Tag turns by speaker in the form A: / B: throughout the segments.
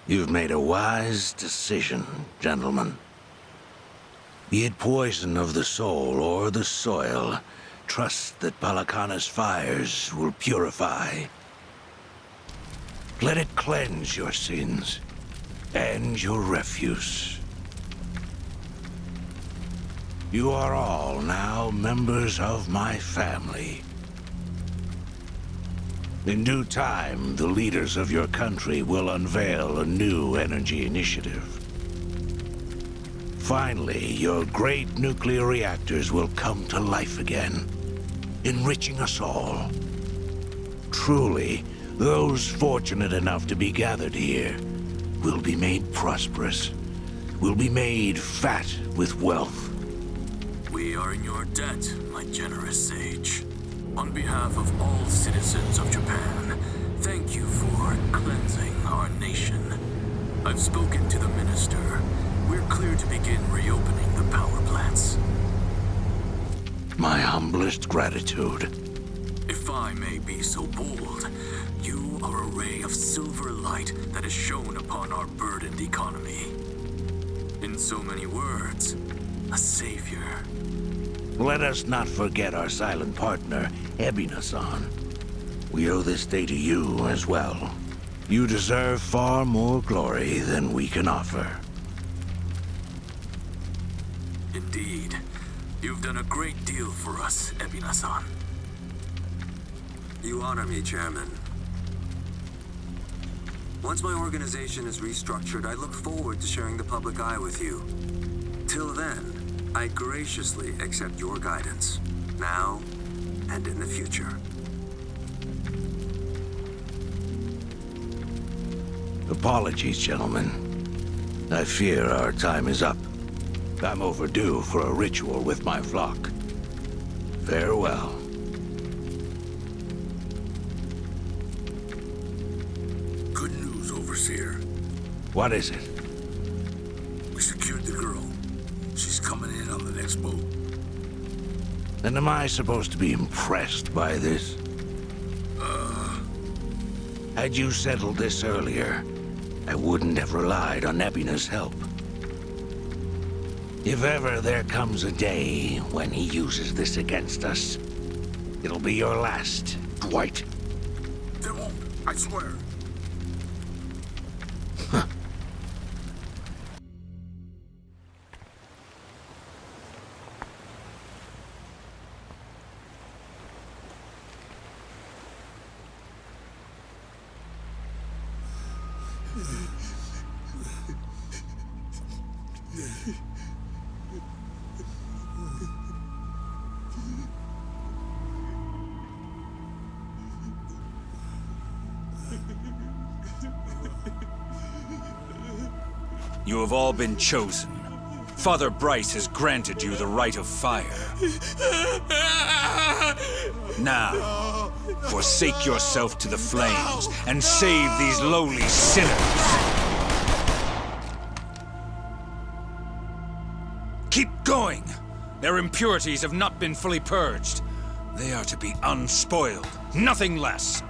A: You've made a wise decision, gentlemen. Be it poison of the soul or the soil, trust that Palakana's fires will purify. Let it cleanse your sins and your refuse. You are all now members of my family. In due time, the leaders of your country will unveil a new energy initiative. Finally, your great nuclear reactors will come to life again, enriching us all. Truly, those fortunate enough to be gathered here will be made prosperous, will be made fat with wealth.
B: We are in your debt, my generous sage. On behalf of all citizens of Japan, thank you for cleansing our nation. I've spoken to the minister. We're clear to begin reopening the power plants.
A: My humblest gratitude.
B: If I may be so bold, you are a ray of silver light that is shone upon our burdened economy. In so many words, a savior.
A: Let us not forget our silent partner, Ebina-san. We owe this day to you as well. You deserve far more glory than we can offer.
B: Indeed. You've done a great deal for us, Ebina-san.
C: You honor me, Chairman. Once my organization is restructured, I look forward to sharing the public eye with you. Till then, I graciously accept your guidance, now and in the future.
A: Apologies, gentlemen. I fear our time is up. I'm overdue for a ritual with my flock. Farewell.
D: Good news, Overseer.
A: What is it?
D: We secured the girl. She's coming in on the next boat.
A: And am I supposed to be impressed by this? Had you settled this earlier, I wouldn't have relied on Ebina's help. If ever there comes a day when he uses this against us, it'll be your last, Dwight.
D: There won't, I swear.
E: You have all been chosen. Father Bryce has granted you the right of fire. Now, forsake yourself to the flames and save these lowly sinners. Keep going! Their impurities have not been fully purged. They are to be unspoiled, nothing less.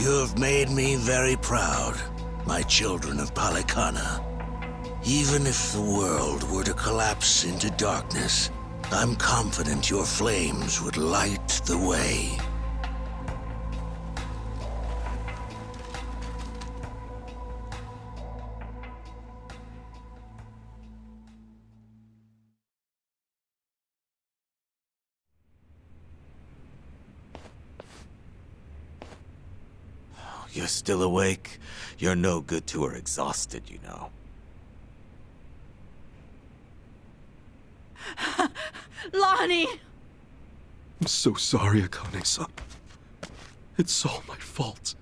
A: You have made me very proud, my children of Palakana. Even if the world were to collapse into darkness, I'm confident your flames would light the way.
F: You're still awake? You're no good to her exhausted, you know.
G: Lonnie!
H: I'm so sorry, Akane-san. It's all my fault.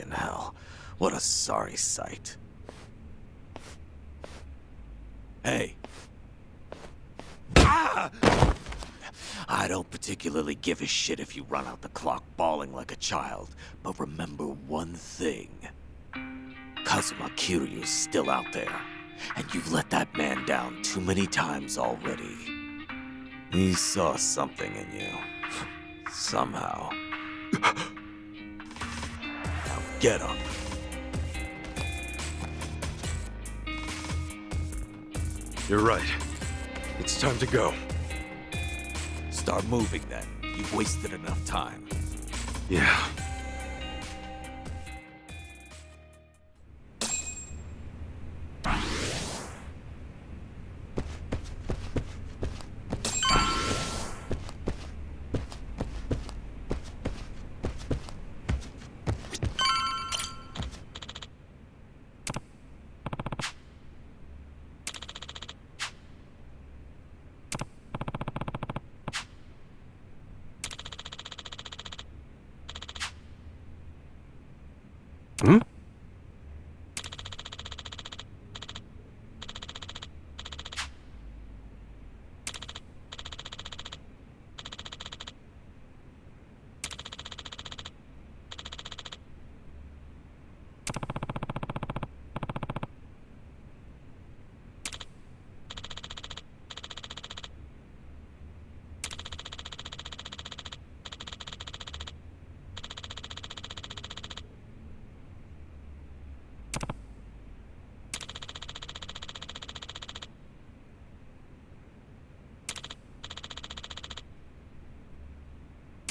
F: Fucking hell. What a sorry sight. Hey. Ah! I don't particularly give a shit if you run out the clock bawling like a child, but remember one thing. Kazuma Kiryu's still out there, and you've let that man down too many times already. He saw something in you. Somehow. Now get up.
H: You're right. It's time to go.
F: Start moving then. You've wasted enough time.
H: Yeah.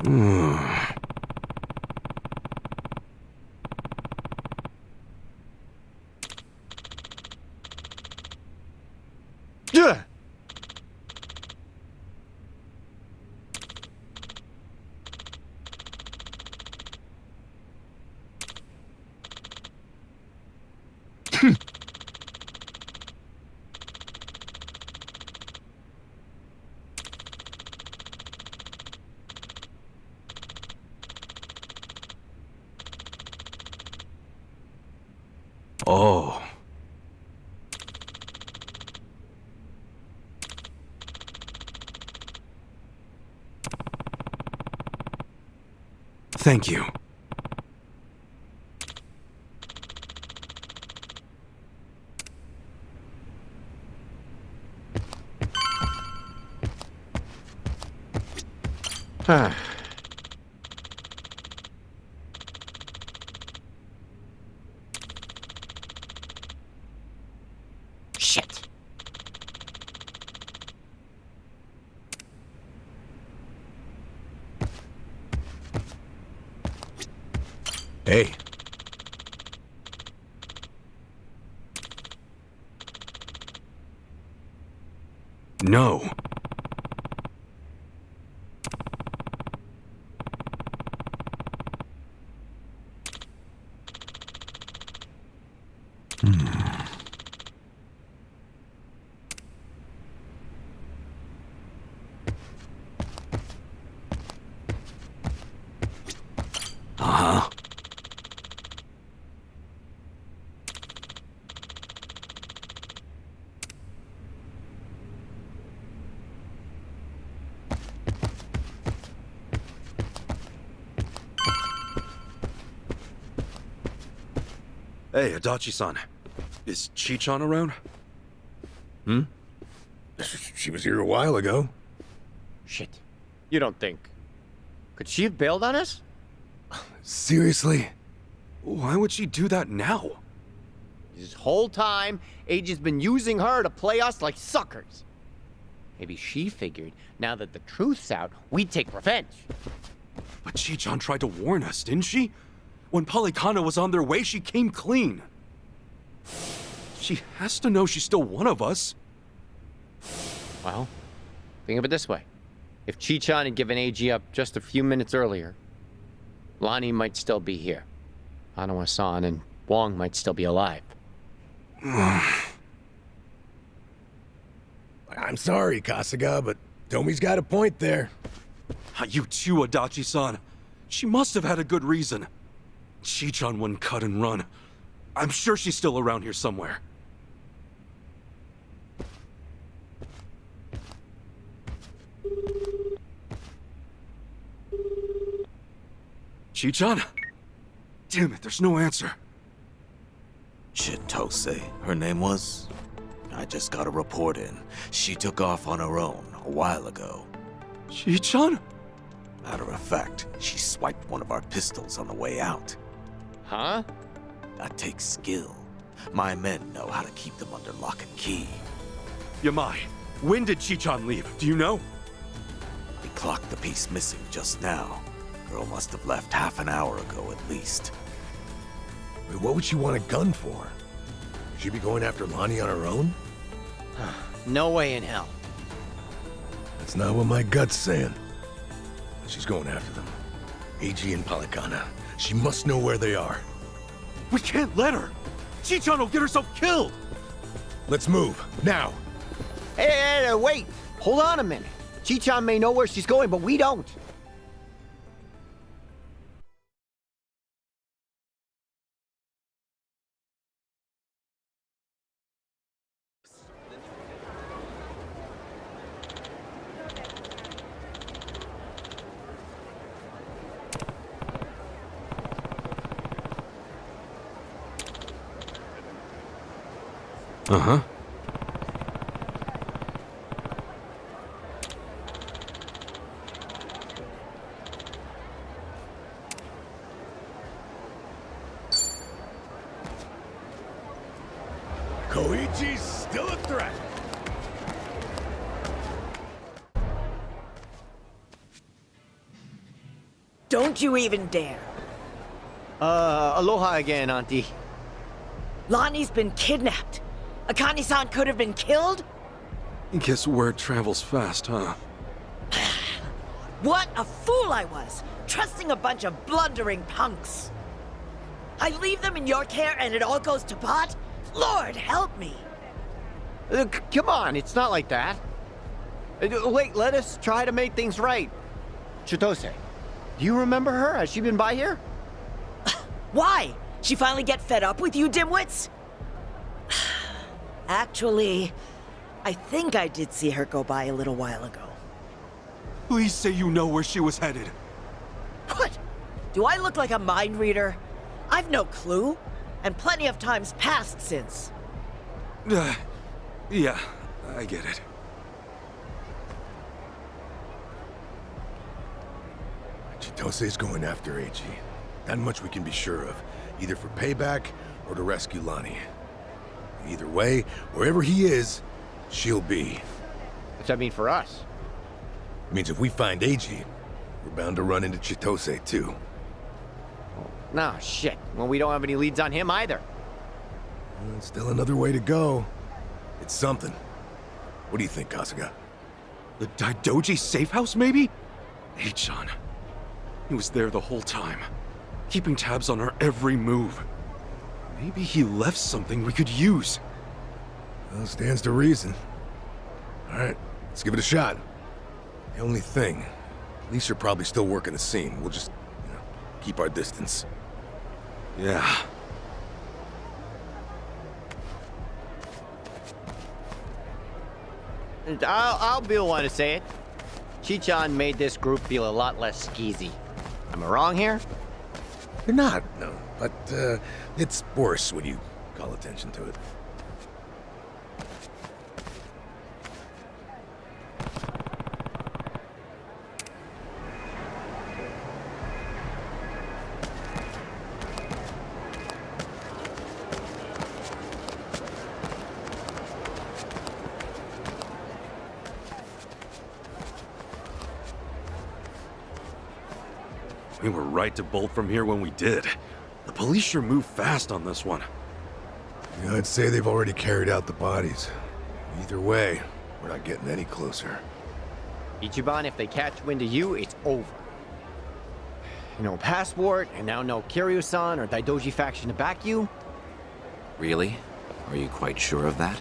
H: Hmm? Yeah. Oh. Thank you. Huh.
I: Shit.
H: Hey. No. Uh-huh. Hey, Adachi-san. Is Chi-chan around?
J: Hmm? She was here a while ago.
I: Shit. You don't think... Could she have bailed on us?
H: Seriously? Why would she do that now?
I: This whole time, Eiji's been using her to play us like suckers. Maybe she figured, now that the truth's out, we'd take revenge.
H: But Chi-chan tried to warn us, didn't she? When Polycana was on their way, she came clean. She has to know she's still one of us.
I: Well, think of it this way. If Chi-chan had given Eiji up just a few minutes earlier, Lonnie might still be here. Hanawa-san and Wong might still be alive.
J: I'm sorry, Kasuga, but Tomi's got a point there.
H: You too, Adachi-san. She must have had a good reason. Chi-chan wouldn't cut and run. I'm sure she's still around here somewhere. Chi-chan? Damn it, there's no answer.
F: Chitose, her name was? I just got a report in. She took off on her own a while ago.
H: Chi-chan?
F: Matter of fact, she swiped one of our pistols on the way out.
I: Huh?
F: That takes skill. My men know how to keep them under lock and key.
H: Yamai, when did Chi-chan leave? Do you know?
F: We clocked the piece missing just now. Girl must have left half an hour ago at least.
J: Wait, what would she want a gun for? Should she be going after Lonnie on her own?
I: No way in hell.
J: That's not what my gut's saying. She's going after them. AG and Policana. She must know where they are.
H: We can't let her! Chi-chan will get herself killed!
J: Let's move, now!
I: Hey, wait! Hold on a minute. Chi-chan may know where she's going, but we don't.
H: Uh-huh.
J: Koichi's still a threat!
G: Don't you even dare.
I: Aloha again, Auntie.
G: Lonnie's been kidnapped. Akane-san could have been killed?
H: Guess word travels fast, huh?
G: What a fool I was, trusting a bunch of blundering punks. I leave them in your care and it all goes to pot? Lord, help me.
I: Come on, it's not like that. Wait, let us try to make things right. Chitose, do you remember her? Has she been by here?
G: Why? She finally get fed up with you dimwits? Actually, I think I did see her go by a little while ago.
H: Please say you know where she was headed.
G: What? Do I look like a mind reader? I've no clue, and plenty of times passed since.
H: Yeah, I get it.
J: Chitose's going after AG. That much we can be sure of. Either for payback, or to rescue Lonnie. Either way, wherever he is, she'll be.
I: What's that mean for us?
J: It means if we find AG, we're bound to run into Chitose, too.
I: No, shit. Well, we don't have any leads on him either.
J: Still another way to go. It's something. What do you think, Kasuga?
H: The Daidoji safe house, maybe? Hey-chan. He was there the whole time, keeping tabs on our every move. Maybe he left something we could use.
J: Well, stands to reason. All right, let's give it a shot. The only thing, police are probably still working the scene. We'll just, keep our distance.
H: Yeah.
I: I'll be the one to say it. Chi-chan made this group feel a lot less skeezy. Am I wrong here?
J: You're not, no. But, it's worse when you call attention to it.
H: We were right to bolt from here when we did. The police sure moved fast on this one.
J: Yeah, I'd say they've already carried out the bodies. Either way, we're not getting any closer.
I: Ichiban, if they catch wind of you, it's over. No passport, and now no Kiryu-san or Daidoji faction to back you.
K: Really? Are you quite sure of that?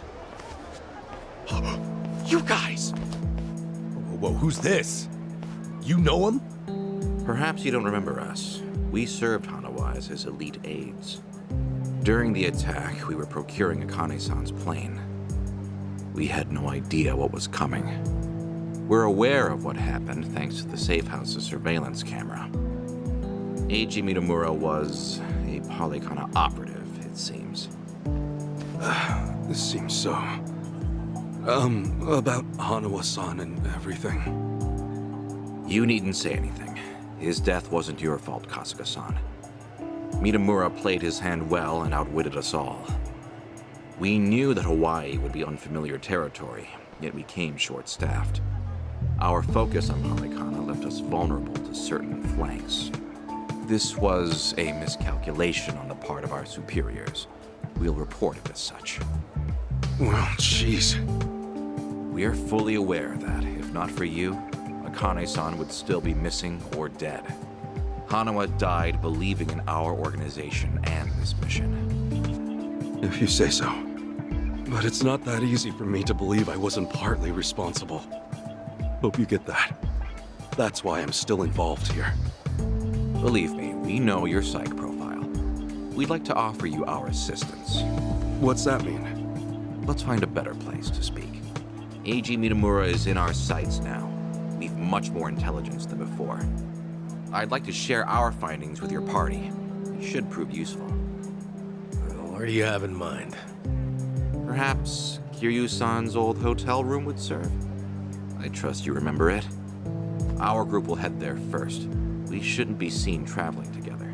H: You guys!
J: Whoa, who's this? You know him?
K: Perhaps you don't remember us. We served Hanawa as his elite aides. During the attack, we were procuring Akane-san's plane. We had no idea what was coming. We're aware of what happened thanks to the safe house's surveillance camera. Eiji Mitamura was a Polycana operative, it seems.
H: This seems so... about Hanawa-san and everything.
K: You needn't say anything. His death wasn't your fault, Kasuga-san. Mitamura played his hand well and outwitted us all. We knew that Hawaii would be unfamiliar territory, yet we came short-staffed. Our focus on Polycana left us vulnerable to certain flanks. This was a miscalculation on the part of our superiors. We'll report it as such.
H: Well, jeez.
K: We are fully aware that, if not for you, Akane-san would still be missing or dead. Hanawa died believing in our organization and this mission.
H: If you say so. But it's not that easy for me to believe I wasn't partly responsible. Hope you get that. That's why I'm still involved here.
K: Believe me, we know your psych profile. We'd like to offer you our assistance.
H: What's that mean?
K: Let's find a better place to speak. Eiji Mitamura is in our sights now. We've much more intelligence than before. I'd like to share our findings with your party. It should prove useful.
J: Well, what do you have in mind?
K: Perhaps Kiryu-san's old hotel room would serve? I trust you remember it. Our group will head there first. We shouldn't be seen traveling together.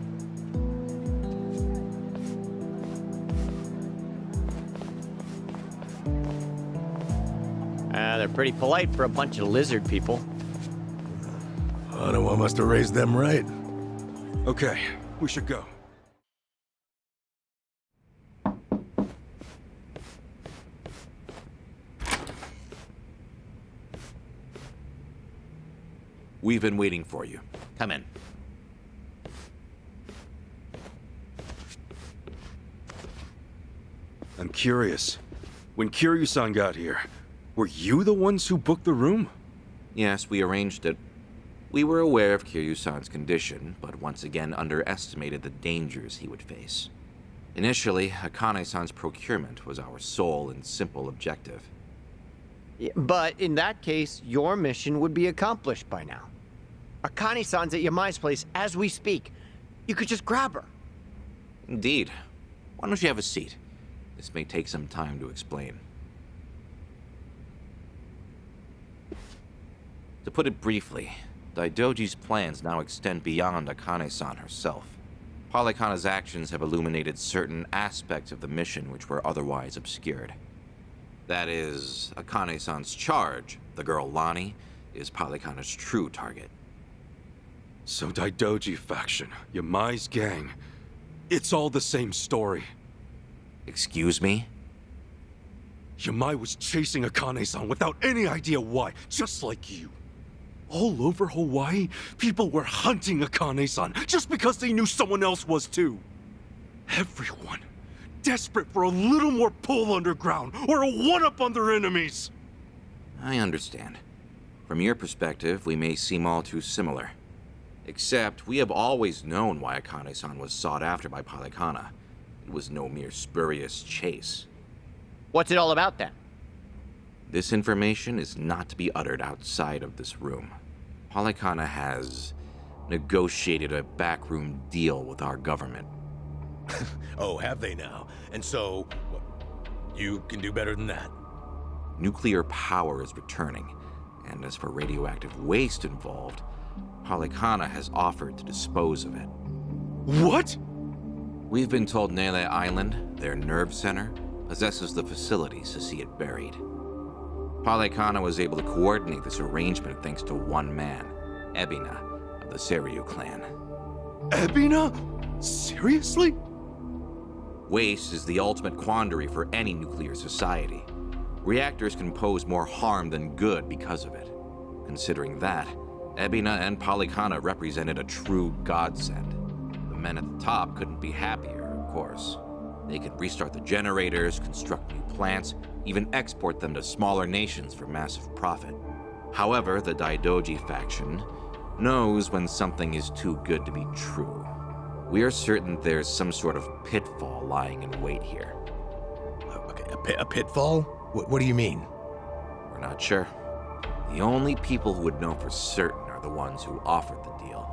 I: They're pretty polite for a bunch of lizard people.
J: Hanawa must have raised them right.
H: Okay, we should go.
K: We've been waiting for you. Come in.
H: I'm curious. When Kiryu-san got here, were you the ones who booked the room?
K: Yes, we arranged it. We were aware of Kiryu-san's condition, but once again underestimated the dangers he would face. Initially, Akane-san's procurement was our sole and simple objective.
I: But in that case, your mission would be accomplished by now. Akane-san's at Yamai's place as we speak. You could just grab her.
K: Indeed. Why don't you have a seat? This may take some time to explain. To put it briefly, Daidoji's plans now extend beyond Akane-san herself. Polycana's actions have illuminated certain aspects of the mission which were otherwise obscured. That is, Akane-san's charge, the girl Lani, is Polycana's true target.
H: So Daidoji faction, Yamai's gang, it's all the same story.
K: Excuse me?
H: Yamai was chasing Akane-san without any idea why, just like you. All over Hawaii, people were hunting Akane-san just because they knew someone else was too. Everyone, desperate for a little more pull underground or a one-up on their enemies.
K: I understand. From your perspective, we may seem all too similar. Except, we have always known why Akane-san was sought after by Polycana. It was no mere spurious chase.
I: What's it all about then?
K: This information is not to be uttered outside of this room. Polycana has negotiated a backroom deal with our government.
J: Oh, have they now? And so, you can do better than that?
K: Nuclear power is returning, and as for radioactive waste involved, Polycana has offered to dispose of it.
H: What?
K: We've been told Nele Island, their nerve center, possesses the facilities to see it buried. Polycana was able to coordinate this arrangement thanks to one man, Ebina, of the Kiryu clan.
H: Ebina? Seriously?
K: Waste is the ultimate quandary for any nuclear society. Reactors can pose more harm than good because of it. Considering that, Ebina and Polycana represented a true godsend. The men at the top couldn't be happier, of course. They could restart the generators, construct new plants, even export them to smaller nations for massive profit. However, the Daidoji faction knows when something is too good to be true. We are certain there's some sort of pitfall lying in wait here.
J: Okay, a pitfall? What do you mean?
K: We're not sure. The only people who would know for certain are the ones who offered the deal.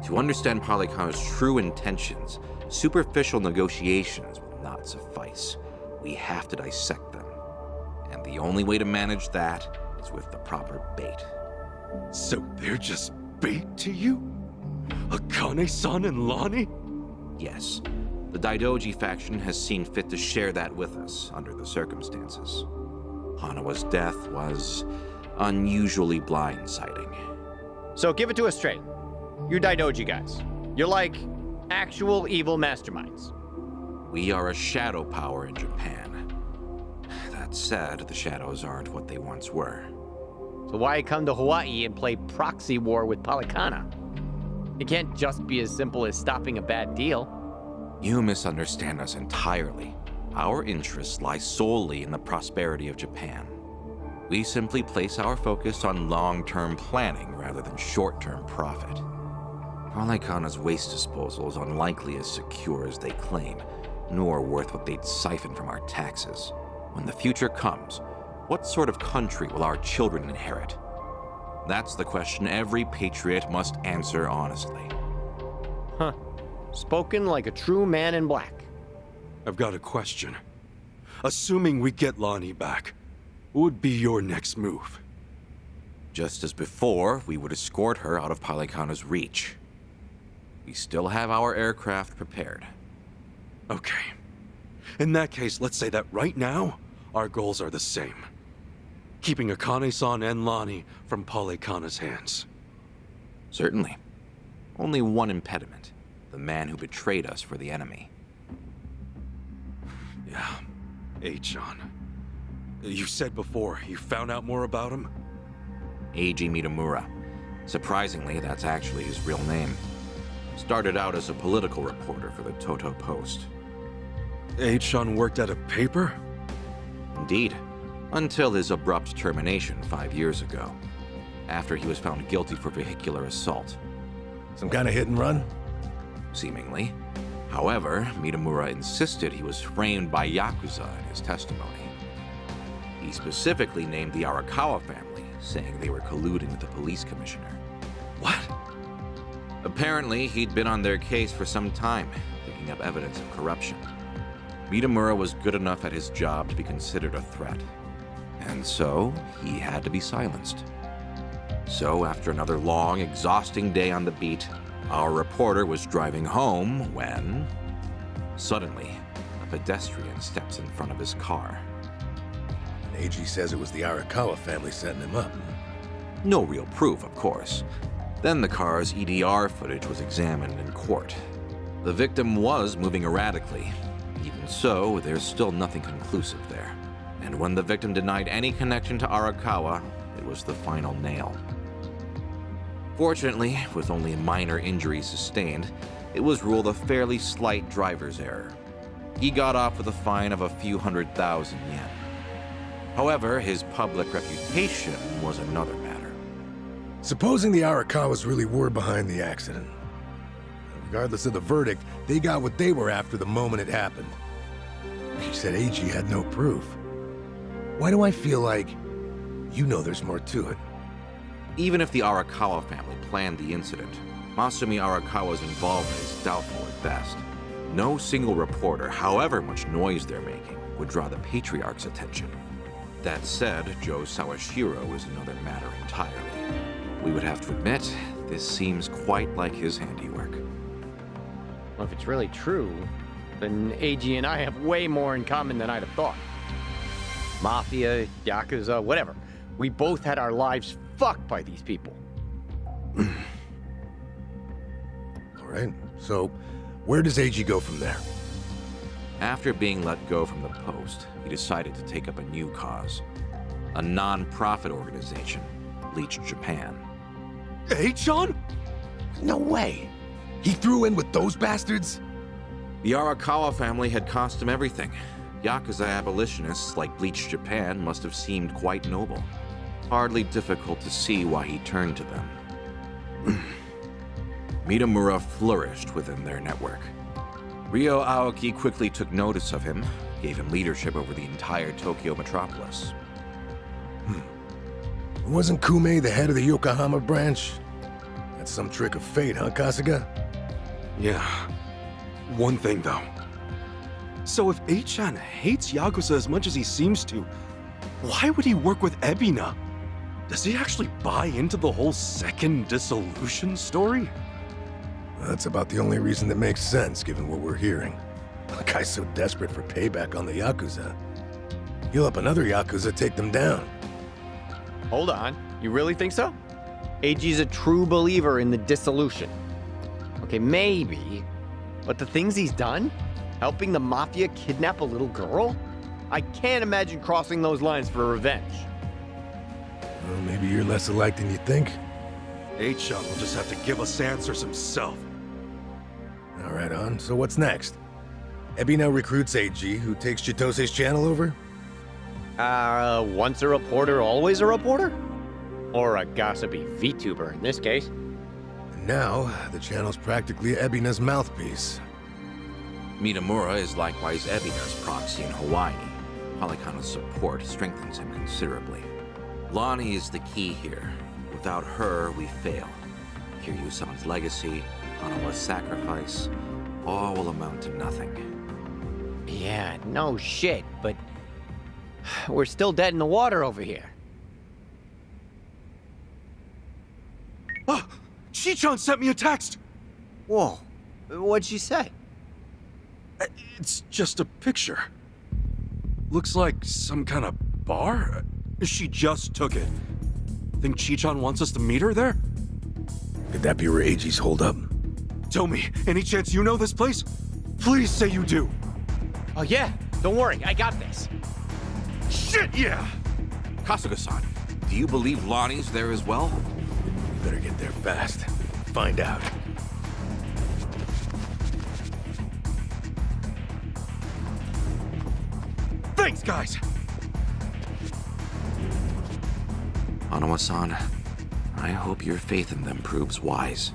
K: To understand Polycona's true intentions, superficial negotiations will not suffice. We have to dissect them. And the only way to manage that is with the proper bait.
H: So they're just bait to you? Akane-san and Lonnie?
K: Yes. The Daidoji faction has seen fit to share that with us under the circumstances. Hanawa's death was unusually blindsiding.
I: So give it to us straight. You're Daidoji guys. You're like actual evil masterminds.
K: We are a shadow power in Japan. That said, the shadows aren't what they once were.
I: So why come to Hawaii and play proxy war with Polycana? It can't just be as simple as stopping a bad deal.
K: You misunderstand us entirely. Our interests lie solely in the prosperity of Japan. We simply place our focus on long-term planning rather than short-term profit. Polycana's waste disposal is unlikely as secure as they claim, nor worth what they'd siphon from our taxes. When the future comes, what sort of country will our children inherit? That's the question every patriot must answer honestly.
I: Huh. Spoken like a true man in black.
H: I've got a question. Assuming we get Lonnie back, what would be your next move?
K: Just as before, we would escort her out of Polycana's reach. We still have our aircraft prepared.
H: Okay. In that case, let's say that right now, our goals are the same. Keeping Akane-san and Lonnie from Polycana's hands.
K: Certainly. Only one impediment. The man who betrayed us for the enemy.
H: Yeah. Eichan. You said before, you found out more about him?
K: Eiji Mitamura. Surprisingly, that's actually his real name. Started out as a political reporter for the Toto Post.
H: Eichan worked at a paper?
K: Indeed. Until his abrupt termination 5 years ago. After he was found guilty for vehicular assault.
J: Some kind of hit and run?
K: Seemingly. However, Mitamura insisted he was framed by Yakuza in his testimony. He specifically named the Arakawa family, saying they were colluding with the police commissioner.
H: What?
K: Apparently, he'd been on their case for some time, picking up evidence of corruption. Mitamura was good enough at his job to be considered a threat. And so, he had to be silenced. So, after another long, exhausting day on the beat, our reporter was driving home when... Suddenly, a pedestrian steps in front of his car.
J: And AG says it was the Arakawa family setting him up.
K: No real proof, of course. Then the car's EDR footage was examined in court. The victim was moving erratically. Even so, there's still nothing conclusive there. And when the victim denied any connection to Arakawa, it was the final nail. Fortunately, with only minor injuries sustained, it was ruled a fairly slight driver's error. He got off with a fine of a few 100,000 yen. However, his public reputation was another matter.
J: Supposing the Arakawas really were behind the accident. Regardless of the verdict, they got what they were after the moment it happened. You said AG had no proof. Why do I feel like you know there's more to it?
K: Even if the Arakawa family planned the incident, Masumi Arakawa's involvement is doubtful at best. No single reporter, however much noise they're making, would draw the Patriarch's attention. That said, Joe Sawashiro is another matter entirely. We would have to admit, this seems quite like his handiwork.
I: Well, if it's really true, then AG and I have way more in common than I'd have thought. Mafia, Yakuza, whatever. We both had our lives fucked by these people.
J: All right, so where does AG go from there?
K: After being let go from the post, he decided to take up a new cause. A non-profit organization, Bleach Japan.
H: Eichan?
J: No way! He threw in with those bastards?
K: The Arakawa family had cost him everything. Yakuza abolitionists like Bleach Japan must have seemed quite noble. Hardly difficult to see why he turned to them. Mitamura flourished within their network. Ryo Aoki quickly took notice of him, gave him leadership over the entire Tokyo metropolis.
J: Wasn't Kume the head of the Yokohama branch? That's some trick of fate, huh, Kasuga?
H: Yeah. One thing, though. So if Eichan hates Yakuza as much as he seems to, why would he work with Ebina? Does he actually buy into the whole second dissolution story?
J: That's about the only reason that makes sense, given what we're hearing. A guy's so desperate for payback on the Yakuza. He'll help another Yakuza take them down.
I: Hold on. You really think so? AG's a true believer in the dissolution. Okay, maybe. But the things he's done? Helping the Mafia kidnap a little girl? I can't imagine crossing those lines for revenge.
J: Well, maybe you're less alike than you think.
H: Eichan will just have to give us answers himself.
J: All right, on. So what's next? Ebina recruits AG, who takes Chitose's channel over?
I: Once a reporter, always a reporter? Or a gossipy VTuber in this case.
J: And now, the channel's practically Ebina's mouthpiece.
K: Mitamura is likewise Ebina's proxy in Hawaii. Polycana's support strengthens him considerably. Lonnie is the key here. Without her, we fail. Kiryu-san's legacy, Hanawa's sacrifice, all will amount to nothing.
I: Yeah, no shit, but we're still dead in the water over here.
H: Ah! Chi-chan sent me a text!
I: Whoa, what'd she say?
H: It's just a picture. Looks like some kind of bar? She just took it. Think Chi-chan wants us to meet her there?
J: Could that be where AG's holed up?
H: Tell me, any chance you know this place? Please say you do.
I: Oh yeah, don't worry, I got this.
H: Shit, yeah!
K: Kasuga-san, do you believe Lonnie's there as well?
J: We better get there fast. Find out.
H: Thanks, guys!
K: Hanawa-san, I hope your faith in them proves wise.